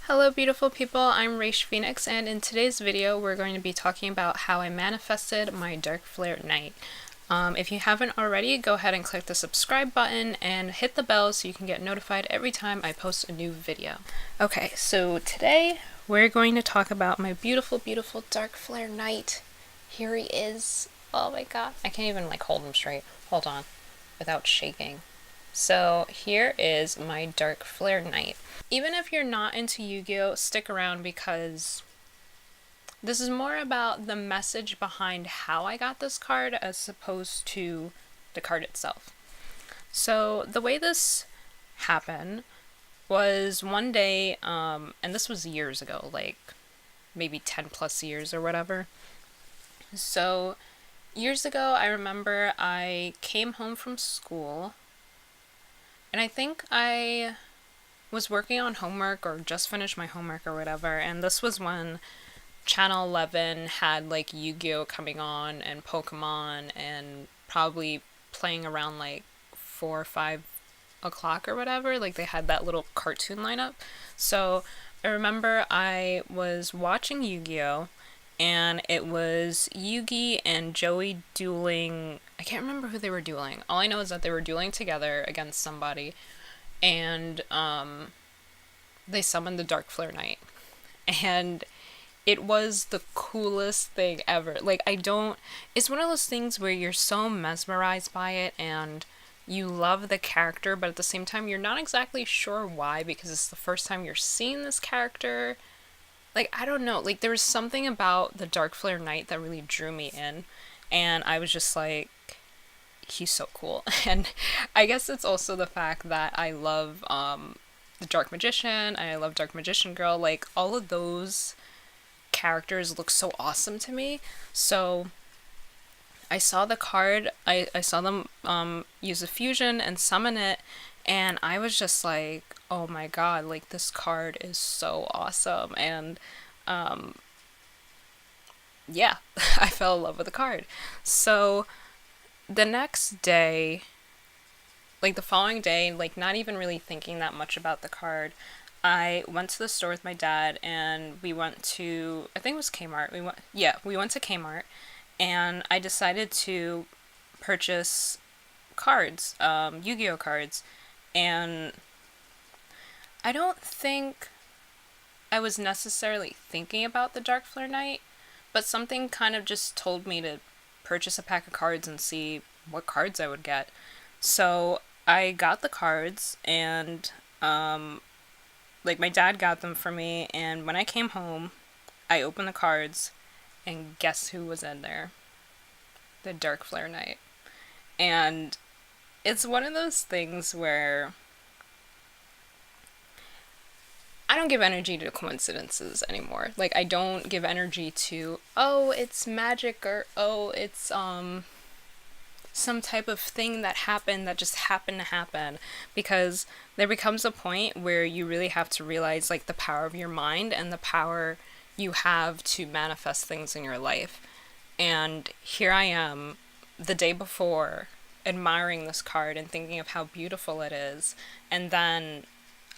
Hello beautiful people, I'm RaishPhoenix, and in today's video we're going to be talking about how I manifested my dark flare night. If you haven't already, go ahead and click the subscribe button and hit the bell so you can get notified every time I post a new video. Okay, so today we're going to talk about my beautiful dark flare night. Here he is. Oh my god, I can't even hold him straight. Hold on, without shaking. So here is my dark flare night. Even if you're not into Yu-Gi-Oh, stick around because this is more about the message behind how I got this card as opposed to the card itself. So the way this happened was one day, and this was years ago, like maybe 10 plus years or whatever. So years ago, I remember I came home from school and I think I was working on homework or just finished my homework or whatever, and this was when Channel 11 had like Yu-Gi-Oh coming on and Pokemon and probably playing around like 4 or 5 o'clock or whatever. Like they had that little cartoon lineup. So I remember I was watching Yu-Gi-Oh and it was Yugi and Joey dueling. I can't remember who they were dueling. All I know is that they were dueling together against somebody, and they summoned the Dark Flare Knight. And it was the coolest thing ever. Like, it's one of those things where you're so mesmerized by it and you love the character, but at the same time, you're not exactly sure why because it's the first time you're seeing this character. Like, I don't know. Like, there was something about the Dark Flare Knight that really drew me in. And I was just like, he's so cool. And I guess it's also the fact that I love the Dark Magician, I love Dark Magician Girl, like all of those characters look so awesome to me. So I saw the card, I saw them use a fusion and summon it, and I was just like, oh my god, like this card is so awesome. And yeah, I fell in love with the card. So the next day, like the following day, like not even really thinking that much about the card, I went to the store with my dad and we went to, I think it was Kmart. We went to Kmart and I decided to purchase cards, Yu-Gi-Oh cards, and I don't think I was necessarily thinking about the Dark Flare Knight, but something kind of just told me to purchase a pack of cards and see what cards I would get. So I got the cards and like my dad got them for me, and when I came home I opened the cards and guess who was in there? The Dark Flare Knight. And it's one of those things where I don't give energy to coincidences anymore. Like I don't give energy to, oh, it's magic, or oh, it's some type of thing that happened that just happened to happen, because there becomes a point where you really have to realize like the power of your mind and the power you have to manifest things in your life. And here I am the day before admiring this card and thinking of how beautiful it is, and then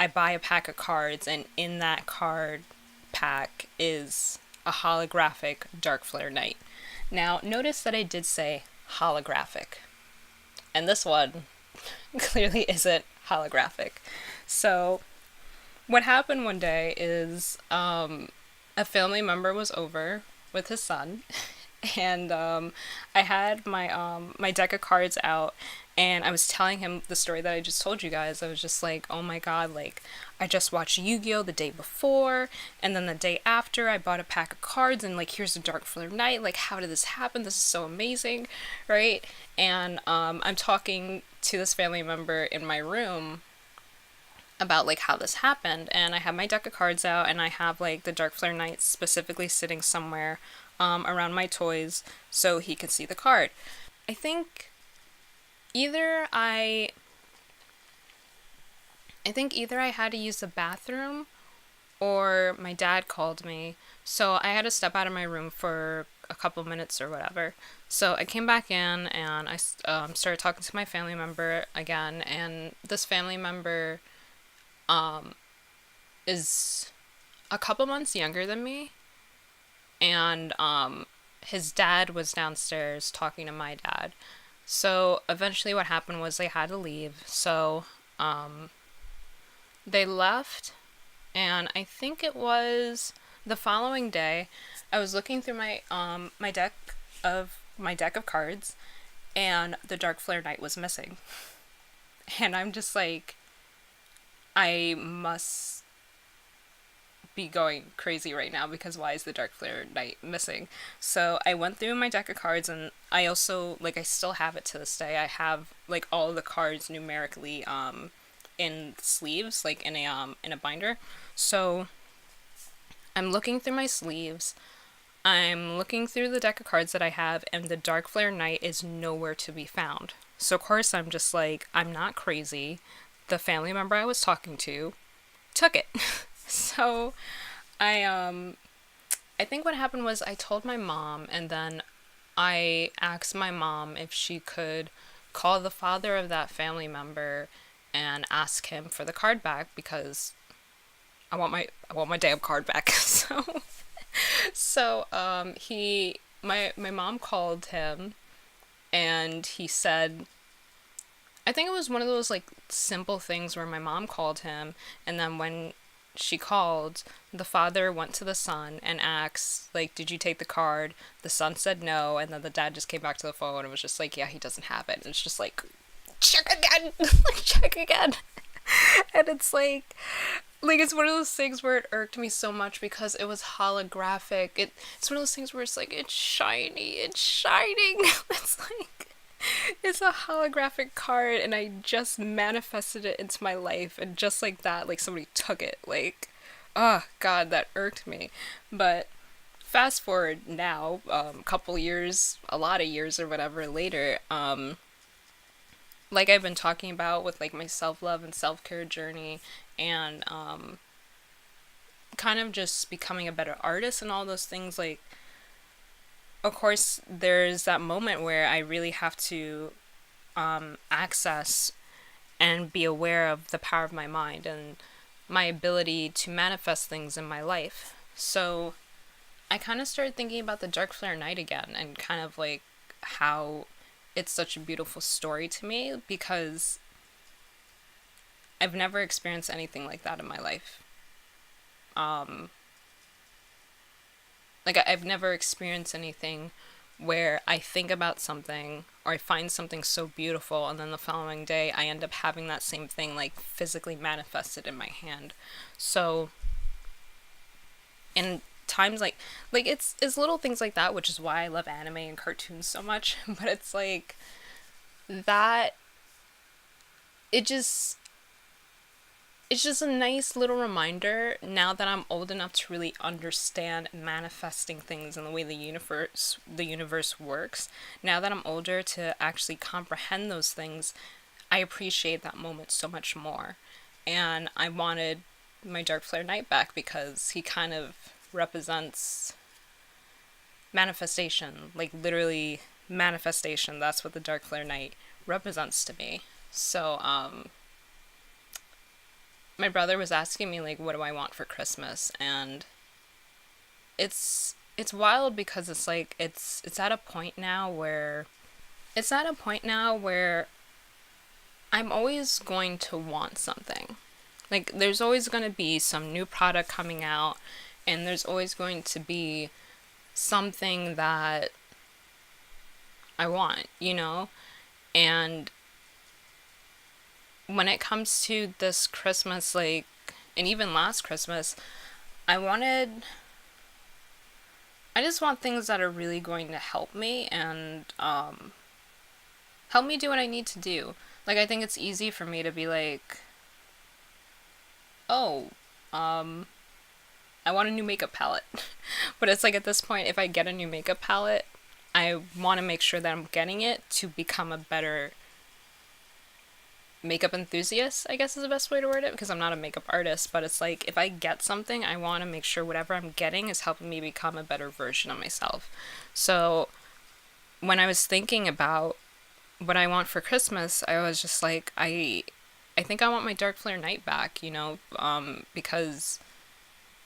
I buy a pack of cards and in that card pack is a holographic Dark Flare Knight. Now notice that I did say holographic, and this one clearly isn't holographic. So what happened one day is a family member was over with his son and I had my deck of cards out, and I was telling him the story that I just told you guys. I was just like, oh my god, like I just watched Yu-Gi-Oh the day before, and then the day after I bought a pack of cards, and like here's the Dark Flare Knight. Like how did this happen? This is so amazing, right? And I'm talking to this family member in my room about like how this happened, and I have my deck of cards out and I have like the Dark Flare Knight specifically sitting somewhere around my toys so he could see the card. I think either I had to use the bathroom or my dad called me, so I had to step out of my room for a couple minutes or whatever. So I came back in and I started talking to my family member again, and this family member is a couple months younger than me, and his dad was downstairs talking to my dad. So eventually, what happened was they had to leave. So they left, and I think it was the following day. I was looking through my deck of cards, and the Dark Flare Knight was missing. And I'm just like, I must be going crazy right now because why is the Dark Flare Knight missing? So I went through my deck of cards, and I also, like, I still have it to this day. I have like all the cards numerically in sleeves, like in a binder. So I'm looking through my sleeves. I'm looking through the deck of cards that I have, and the Dark Flare Knight is nowhere to be found. So of course I'm just like, I'm not crazy. The family member I was talking to took it. So I think what happened was I told my mom, and then I asked my mom if she could call the father of that family member and ask him for the card back because I want my damn card back. My mom called him, and he said, I think it was one of those like simple things where my mom called him, and then when she called, the father went to the son and asked, like, did you take the card? The son said no, and then the dad just came back to the phone and was just like, yeah, he doesn't have it. And it's just like, check again, check again. And it's like it's one of those things where it irked me so much because it was holographic. It's one of those things where it's like, it's shiny, it's shining. It's like, it's a holographic card, and I just manifested it into my life, and just like that, like, somebody took it. Like, oh god, that irked me. But fast forward now, a couple years, a lot of years or whatever later, like I've been talking about with like my self-love and self-care journey, and kind of just becoming a better artist and all those things, like, of course there's that moment where I really have to access and be aware of the power of my mind and my ability to manifest things in my life. So I kind of started thinking about the Dark Flare Night again, and kind of like how it's such a beautiful story to me because I've never experienced anything like that in my life. Like, I've never experienced anything where I think about something or I find something so beautiful, and then the following day I end up having that same thing like physically manifested in my hand. So in times like it's little things like that, which is why I love anime and cartoons so much. But it's like that, it just it's just a nice little reminder now that I'm old enough to really understand manifesting things and the way the universe works. Now that I'm older to actually comprehend those things, I appreciate that moment so much more. And I wanted my Dark Flare Knight back because he kind of represents manifestation, like literally manifestation. That's what the Dark Flare Knight represents to me. So my brother was asking me like, what do I want for Christmas? And it's wild because it's like it's at a point now where I'm always going to want something. Like, there's always going to be some new product coming out, and there's always going to be something that I want, you know? And when it comes to this Christmas, like, and even last Christmas, I just want things that are really going to help me and help me do what I need to do. Like, I think it's easy for me to be like, oh, I want a new makeup palette. But it's like, at this point, if I get a new makeup palette, I want to make sure that I'm getting it to become a better makeup enthusiast, I guess is the best way to word it, because I'm not a makeup artist. But it's like, if I get something, I want to make sure whatever I'm getting is helping me become a better version of myself. So when I was thinking about what I want for Christmas, I was just like, I think I want my Dark Flare Night back, you know, because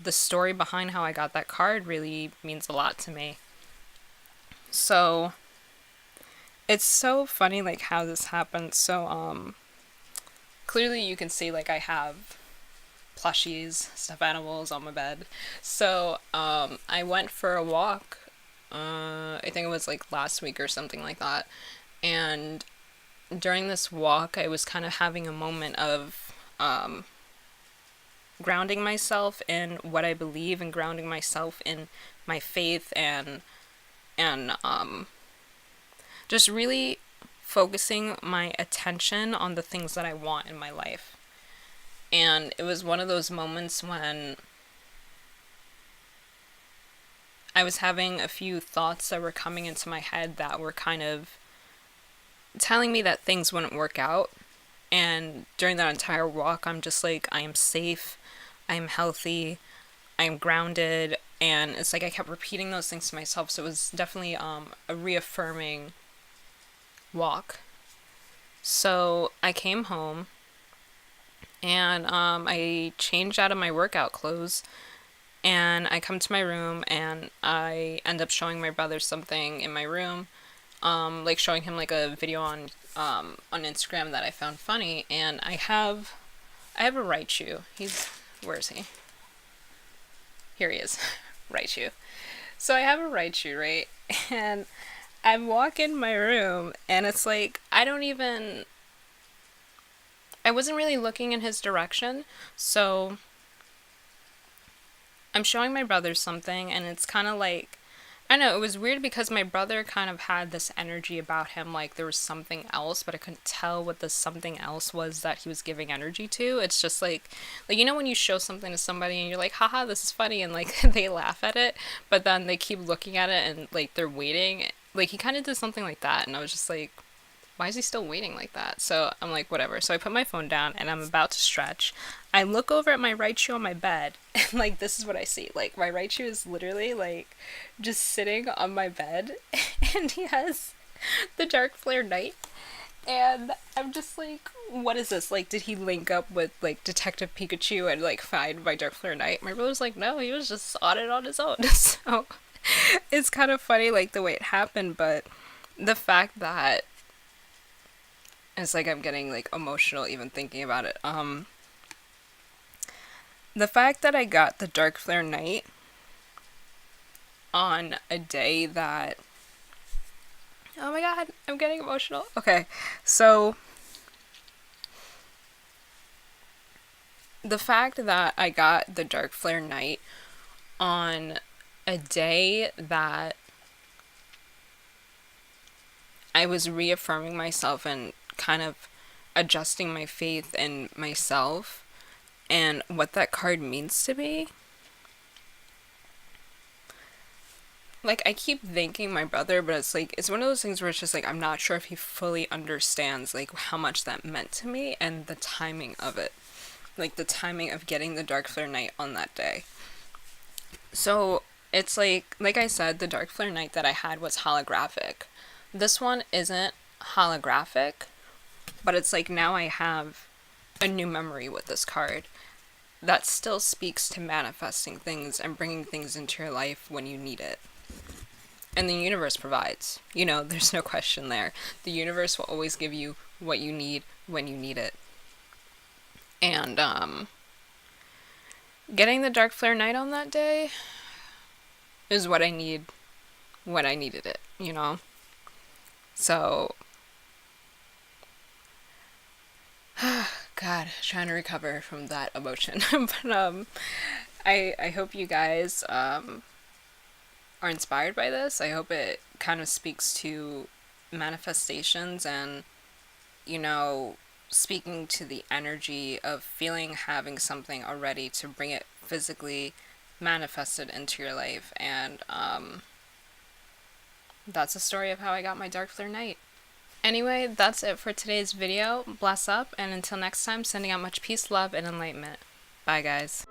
the story behind how I got that card really means a lot to me. So it's so funny like how this happened. So clearly you can see like I have plushies, stuffed animals on my bed. So I went for a walk. I think it was like last week or something like that. And during this walk, I was kind of having a moment of grounding myself in what I believe and grounding myself in my faith and just really focusing my attention on the things that I want in my life. And it was one of those moments when I was having a few thoughts that were coming into my head that were kind of telling me that things wouldn't work out. And during that entire walk, I'm just like, I am safe, I am healthy, I am grounded. And it's like I kept repeating those things to myself. So it was definitely a reaffirming walk. So I came home and I changed out of my workout clothes and I come to my room and I end up showing my brother something in my room, like showing him like a video on Instagram that I found funny. And I have a Raichu. Where is he? Here he is. Raichu. So I have a Raichu, right? And I walk in my room and it's like I wasn't really looking in his direction, so I'm showing my brother something and it's kind of like, I don't know, it was weird because my brother kind of had this energy about him, like there was something else, but I couldn't tell what the something else was that he was giving energy to. It's just like you know when you show something to somebody and you're like, haha, this is funny, and like they laugh at it, but then they keep looking at it and like they're waiting. Like he kind of did something like that, and I was just like, why is he still waiting like that? So I'm like, whatever. So I put my phone down and I'm about to stretch. I look over at my Raichu on my bed and like this is what I see. Like my Raichu is literally like just sitting on my bed and he has the Dark Flare Knight. And I'm just like, what is this? Like, did he link up with like Detective Pikachu and like find my Dark Flare Knight? My brother's like, no, he was just on it on his own. So it's kind of funny like the way it happened, but the fact that it's like I'm getting like emotional even thinking about it. The fact that I got the Dark Flare Knight on a day that, oh my god, I'm getting emotional. Okay, so the fact that I got the Dark Flare Knight on a day that I was reaffirming myself and kind of adjusting my faith in myself and what that card means to me. Like, I keep thanking my brother, but it's like, it's one of those things where it's just like, I'm not sure if he fully understands like how much that meant to me and the timing of it. Like the timing of getting the Dark Flare Knight on that day. So it's like I said, the Dark Flare Knight that I had was holographic. This one isn't holographic, but it's like now I have a new memory with this card that still speaks to manifesting things and bringing things into your life when you need it. And the universe provides. You know, there's no question there. The universe will always give you what you need when you need it. And getting the Dark Flare Knight on that day is what I need when I needed it, you know? So, God, trying to recover from that emotion. But I hope you guys are inspired by this. I hope it kind of speaks to manifestations and, you know, speaking to the energy of feeling having something already to bring it physically manifested into your life. And that's a story of how I got my Dark Flare Knight. Anyway, that's it for today's video. Bless up, and until next time, sending out much peace, love, and enlightenment. Bye, guys.